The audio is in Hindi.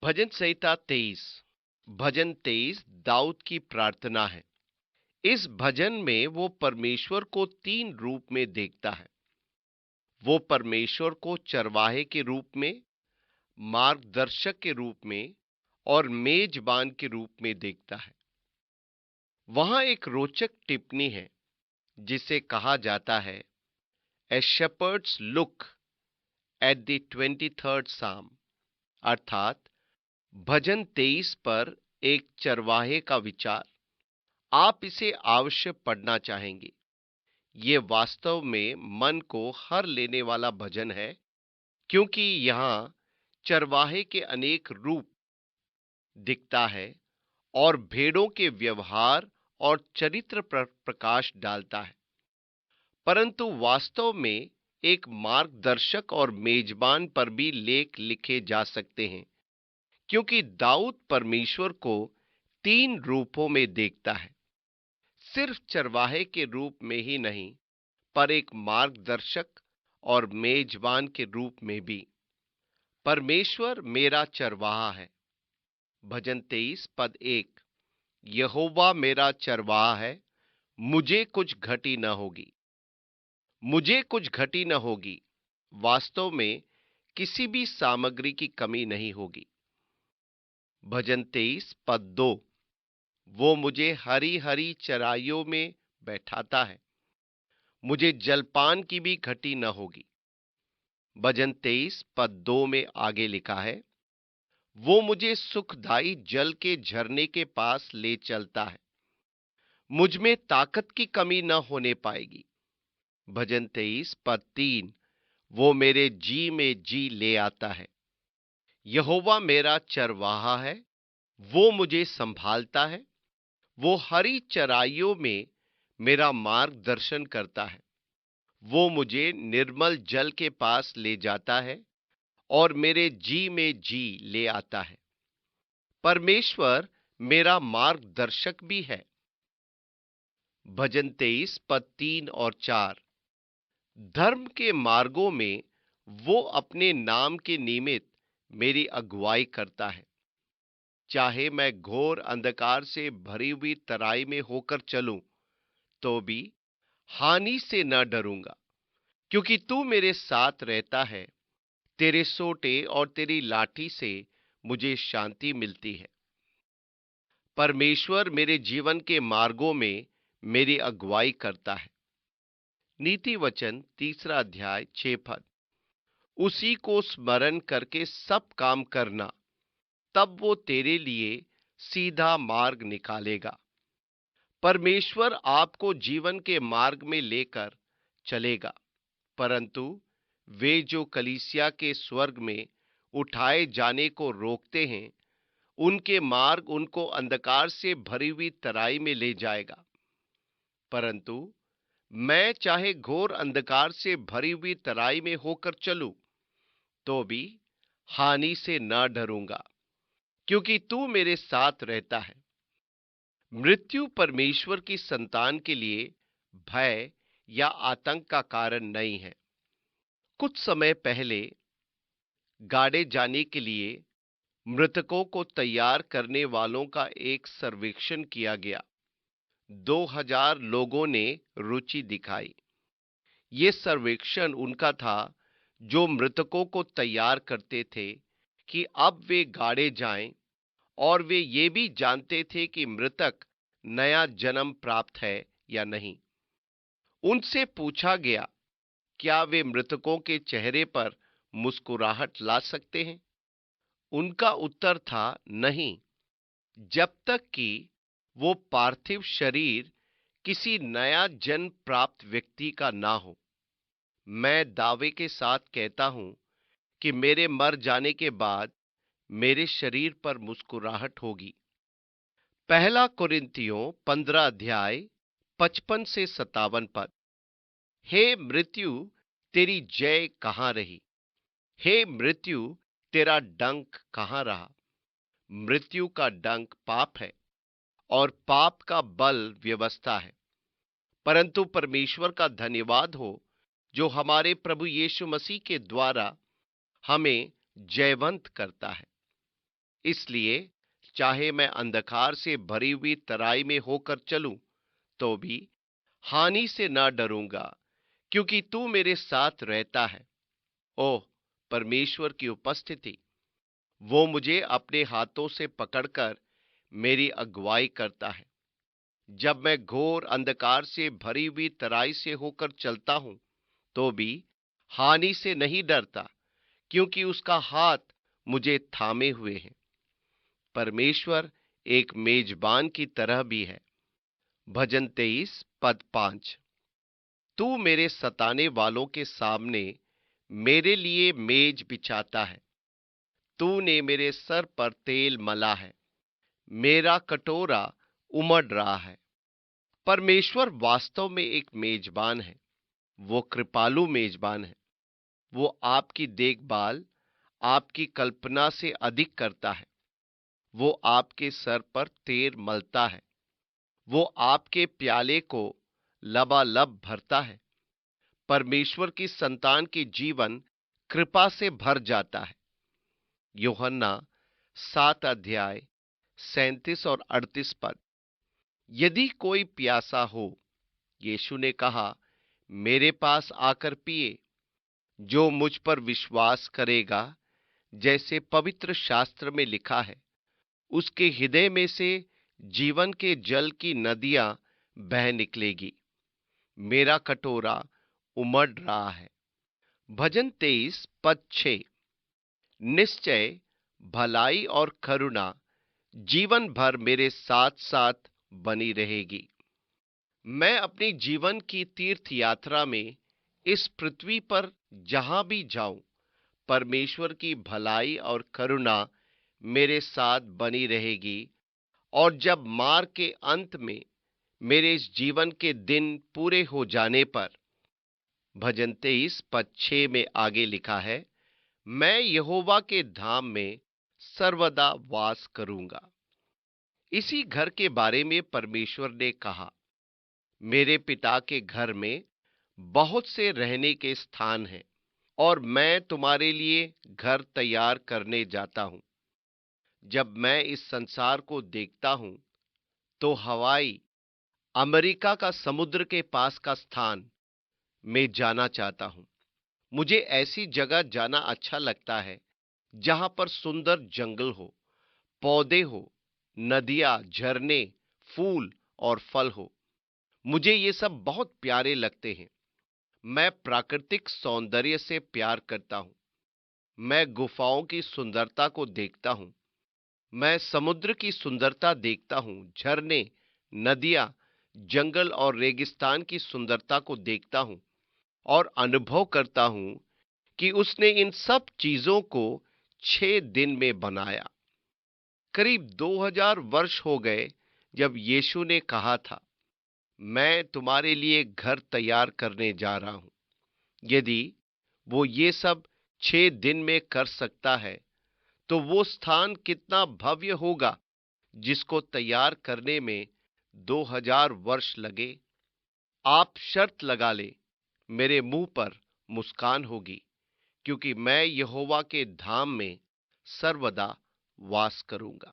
भजन संहिता 23। भजन 23 दाऊद की प्रार्थना है। इस भजन में वो परमेश्वर को तीन रूप में देखता है। वो परमेश्वर को चरवाहे के रूप में, मार्गदर्शक के रूप में और मेजबान के रूप में देखता है। वहां एक रोचक टिप्पणी है जिसे कहा जाता है a shepherd's look at the 23rd psalm, अर्थात भजन 23 पर एक चरवाहे का विचार। आप इसे अवश्य पढ़ना चाहेंगे। ये वास्तव में मन को हर लेने वाला भजन है, क्योंकि यहाँ चरवाहे के अनेक रूप दिखता है और भेड़ों के व्यवहार और चरित्र पर प्रकाश डालता है। परंतु वास्तव में एक मार्गदर्शक और मेजबान पर भी लेख लिखे जा सकते हैं, क्योंकि दाऊद परमेश्वर को तीन रूपों में देखता है। सिर्फ चरवाहे के रूप में ही नहीं, पर एक मार्गदर्शक और मेजबान के रूप में भी। परमेश्वर मेरा चरवाहा है। भजन 23 पद 1। यहोवा मेरा चरवाहा है, मुझे कुछ घटी न होगी। मुझे कुछ घटी न होगी। वास्तव में किसी भी सामग्री की कमी नहीं होगी। भजन 23 पद 2। वो मुझे हरी हरी चराइयों में बैठाता है, मुझे जलपान की भी घटी न होगी। भजन 23 पद 2 में आगे लिखा है, वो मुझे सुखदाई जल के झरने के पास ले चलता है, मुझ में ताकत की कमी न होने पाएगी। भजन 23 पद 3। वो मेरे जी में जी ले आता है। यहोवा मेरा चरवाहा है, वो मुझे संभालता है। वो हरी चराइयों में मेरा मार्गदर्शन करता है। वो मुझे निर्मल जल के पास ले जाता है और मेरे जी में जी ले आता है। परमेश्वर मेरा मार्गदर्शक भी है। भजन 23 पद 3 और 4। धर्म के मार्गों में वो अपने नाम के निमित्त मेरी अगुवाई करता है। चाहे मैं घोर अंधकार से भरी हुई तराई में होकर चलूं, तो भी हानि से न डरूंगा, क्योंकि तू मेरे साथ रहता है। तेरे सोटे और तेरी लाठी से मुझे शांति मिलती है। परमेश्वर मेरे जीवन के मार्गों में मेरी अगुवाई करता है। नीति वचन 3 अध्याय 6 पद। उसी को स्मरण करके सब काम करना, तब वो तेरे लिए सीधा मार्ग निकालेगा। परमेश्वर आपको जीवन के मार्ग में लेकर चलेगा, परंतु वे जो कलीसिया के स्वर्ग में उठाए जाने को रोकते हैं, उनके मार्ग उनको अंधकार से भरी हुई तराई में ले जाएगा। परंतु मैं चाहे घोर अंधकार से भरी हुई तराई में होकर चलूं, तो भी हानि से न डरूंगा, क्योंकि तू मेरे साथ रहता है। मृत्यु परमेश्वर की संतान के लिए भय या आतंक का कारण नहीं है। कुछ समय पहले गाड़े जाने के लिए मृतकों को तैयार करने वालों का एक सर्वेक्षण किया गया। 2000 लोगों ने रुचि दिखाई। ये सर्वेक्षण उनका था जो मृतकों को तैयार करते थे कि अब वे गाड़े जाएं, और वे ये भी जानते थे कि मृतक नया जन्म प्राप्त है या नहीं। उनसे पूछा गया, क्या वे मृतकों के चेहरे पर मुस्कुराहट ला सकते हैं? उनका उत्तर था नहीं, जब तक कि वो पार्थिव शरीर किसी नया जन्म प्राप्त व्यक्ति का ना हो। मैं दावे के साथ कहता हूं कि मेरे मर जाने के बाद मेरे शरीर पर मुस्कुराहट होगी। पहला कुरिन्थियों 15 अध्याय 55 से 57 पद। हे मृत्यु, तेरी जय कहां रही? हे मृत्यु, तेरा डंक कहां रहा? मृत्यु का डंक पाप है, और पाप का बल व्यवस्था है। परंतु परमेश्वर का धन्यवाद हो, जो हमारे प्रभु यीशु मसीह के द्वारा हमें जयवंत करता है। इसलिए चाहे मैं अंधकार से भरी हुई तराई में होकर चलूं, तो भी हानि से न डरूंगा, क्योंकि तू मेरे साथ रहता है। ओह, परमेश्वर की उपस्थिति! वो मुझे अपने हाथों से पकड़कर मेरी अगुवाई करता है। जब मैं घोर अंधकार से भरी हुई तराई से होकर चलता हूं, तो भी हानि से नहीं डरता, क्योंकि उसका हाथ मुझे थामे हुए है। परमेश्वर एक मेजबान की तरह भी है। भजन 23 पद 5। तू मेरे सताने वालों के सामने मेरे लिए मेज बिछाता है। तूने मेरे सर पर तेल मला है। मेरा कटोरा उमड़ रहा है। परमेश्वर वास्तव में एक मेजबान है। वो कृपालु मेजबान है। वो आपकी देखभाल आपकी कल्पना से अधिक करता है। वो आपके सर पर तेल मलता है। वो आपके प्याले को लबालब भरता है। परमेश्वर की संतान की जीवन कृपा से भर जाता है। यूहन्ना 7 अध्याय 37 और 38 पद। यदि कोई प्यासा हो, यीशु ने कहा, मेरे पास आकर पिए। जो मुझ पर विश्वास करेगा, जैसे पवित्र शास्त्र में लिखा है, उसके हृदय में से जीवन के जल की नदियां बह निकलेगी। मेरा कटोरा उमड़ रहा है। भजन 23 पद 6। निश्चय भलाई और करुणा जीवन भर मेरे साथ साथ बनी रहेगी। मैं अपनी जीवन की तीर्थ यात्रा में इस पृथ्वी पर जहां भी जाऊं, परमेश्वर की भलाई और करुणा मेरे साथ बनी रहेगी। और जब मार्ग के अंत में मेरे इस जीवन के दिन पूरे हो जाने पर, भजन 23 पद 6 में आगे लिखा है, मैं यहोवा के धाम में सर्वदा वास करूंगा। इसी घर के बारे में परमेश्वर ने कहा, मेरे पिता के घर में बहुत से रहने के स्थान हैं, और मैं तुम्हारे लिए घर तैयार करने जाता हूं। जब मैं इस संसार को देखता हूं, तो हवाई अमेरिका का समुद्र के पास का स्थान में जाना चाहता हूं। मुझे ऐसी जगह जाना अच्छा लगता है जहां पर सुंदर जंगल हो, पौधे हो, नदियां, झरने, फूल और फल हो। मुझे ये सब बहुत प्यारे लगते हैं। मैं प्राकृतिक सौंदर्य से प्यार करता हूं। मैं गुफाओं की सुंदरता को देखता हूं। मैं समुद्र की सुंदरता देखता हूं, झरने, नदियां, जंगल और रेगिस्तान की सुंदरता को देखता हूं, और अनुभव करता हूं कि उसने इन सब चीजों को 6 दिन में बनाया। करीब 2000 वर्ष हो गए जब यीशु ने कहा था, मैं तुम्हारे लिए घर तैयार करने जा रहा हूं। यदि वो ये सब 6 दिन में कर सकता है, तो वो स्थान कितना भव्य होगा जिसको तैयार करने में 2000 वर्ष लगे। आप शर्त लगा ले, मेरे मुंह पर मुस्कान होगी, क्योंकि मैं यहोवा के धाम में सर्वदा वास करूंगा।